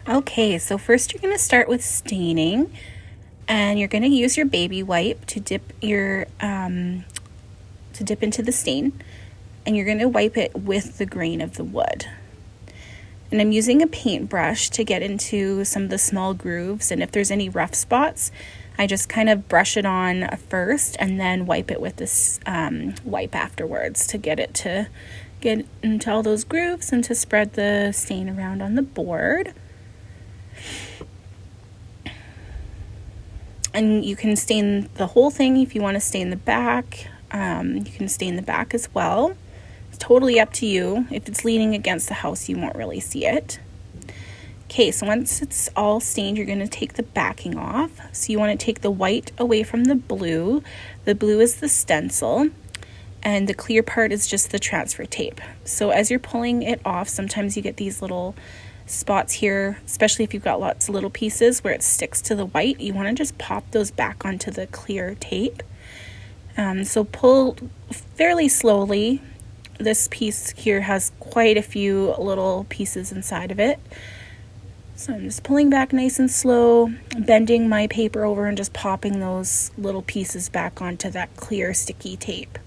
Okay, so first you're going to start with staining, and you're going to use your baby wipe to dip into the stain, and you're going to wipe it with the grain of the wood. And I'm using a paintbrush to get into some of the small grooves, and if there's any rough spots, I just kind of brush it on first and then wipe it with this wipe afterwards to get into all those grooves and to spread the stain around on the board. And you can stain the whole thing if you want to stain the back. You can stain the back as well. It's totally up to you. If it's leaning against the house, you won't really see it. Okay, so once it's all stained, you're going to take the backing off. So you want to take the white away from the blue. The blue is the stencil, and the clear part is just the transfer tape. So as you're pulling it off, sometimes you get these little spots here, especially if you've got lots of little pieces where it sticks to the white. You want to just pop those back onto the clear tape. So pull fairly slowly. This piece here has quite a few little pieces inside of it. So I'm just pulling back nice and slow, bending my paper over and just popping those little pieces back onto that clear sticky tape.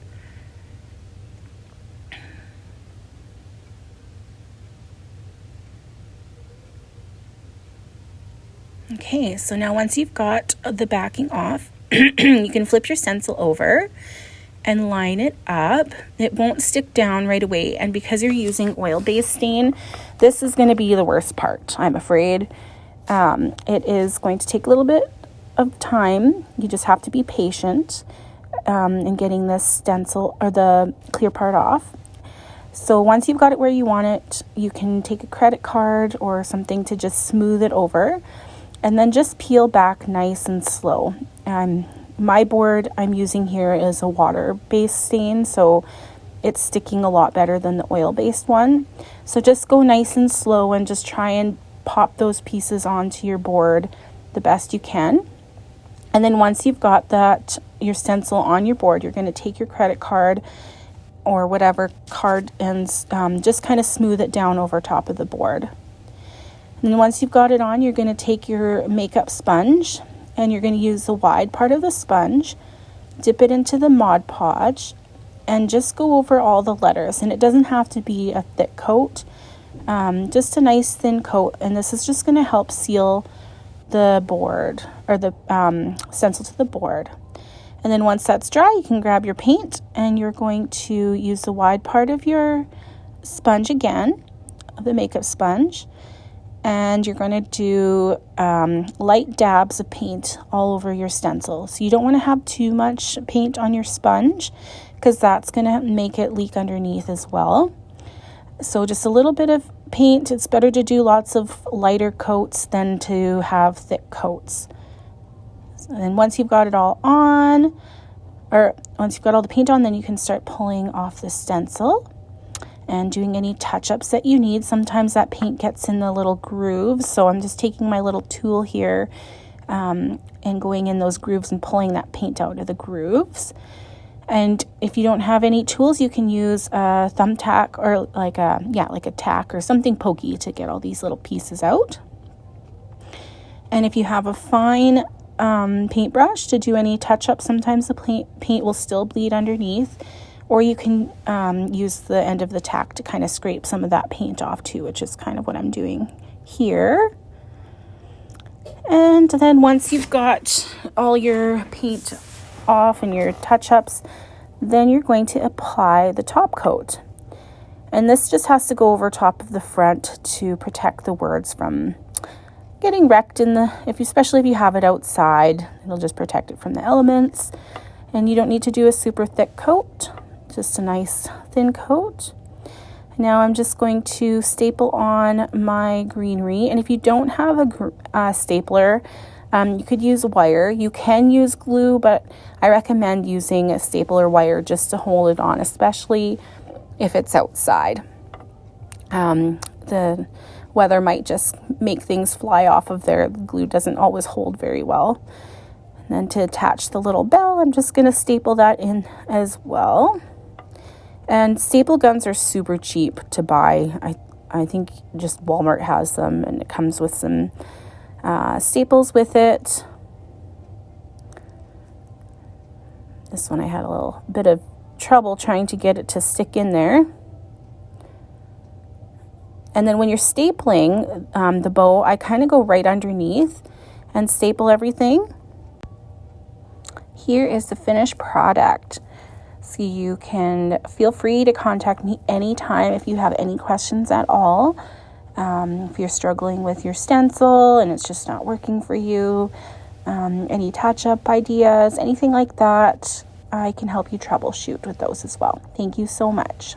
Okay, so now once you've got the backing off, you can flip your stencil over and line it up. It won't stick down right away, and because you're using oil-based stain, this is going to be the worst part, I'm afraid. It is going to take a little bit of time. You just have to be patient in getting this stencil or the clear part off. So once you've got it where you want it, you can take a credit card or something to just smooth it over, and then just peel back nice and slow. My board I'm using here is a water-based stain, so it's sticking a lot better than the oil-based one. So just go nice and slow and just try and pop those pieces onto your board the best you can. And then once you've got your stencil on your board, you're going to take your credit card or whatever card and just kind of smooth it down over top of the board. And then once you've got it on, you're going to take your makeup sponge and you're going to use the wide part of the sponge, dip it into the Mod Podge, and just go over all the letters. And it doesn't have to be a thick coat, just a nice thin coat. And this is just going to help seal the board or the stencil to the board. And then once that's dry, you can grab your paint and you're going to use the wide part of your sponge again, the makeup sponge. And you're going to do light dabs of paint all over your stencil. So you don't want to have too much paint on your sponge because that's going to make it leak underneath as well. So just a little bit of paint. It's better to do lots of lighter coats than to have thick coats. And then once you've got it all on, or once you've got all the paint on, then you can start pulling off the stencil and doing any touch-ups that you need. Sometimes that paint gets in the little grooves, so I'm just taking my little tool here and going in those grooves and pulling that paint out of the grooves. And if you don't have any tools, you can use a thumbtack or like a tack or something pokey to get all these little pieces out. And if you have a fine paintbrush to do any touch-up, sometimes the paint will still bleed underneath. Or you can use the end of the tack to kind of scrape some of that paint off too, which is kind of what I'm doing here. And then once you've got all your paint off and your touch-ups, then you're going to apply the top coat. And this just has to go over top of the front to protect the words from getting wrecked especially if you have it outside. It'll just protect it from the elements. And you don't need to do a super thick coat. Just a nice thin coat. Now I'm just going to staple on my greenery, and if you don't have a stapler, you could use wire. You can use glue, but I recommend using a stapler wire just to hold it on, especially if it's outside. The weather might just make things fly off of there. The glue doesn't always hold very well. And then to attach the little bell, I'm just going to staple that in as well. And staple guns are super cheap to buy. I think just Walmart has them, and it comes with some staples with it. This one I had a little bit of trouble trying to get it to stick in there. And then when you're stapling the bow, I kind of go right underneath and staple everything. Here is the finished product. So you can feel free to contact me anytime if you have any questions at all. If you're struggling with your stencil and it's just not working for you, any touch-up ideas, anything like that, I can help you troubleshoot with those as well. Thank you so much.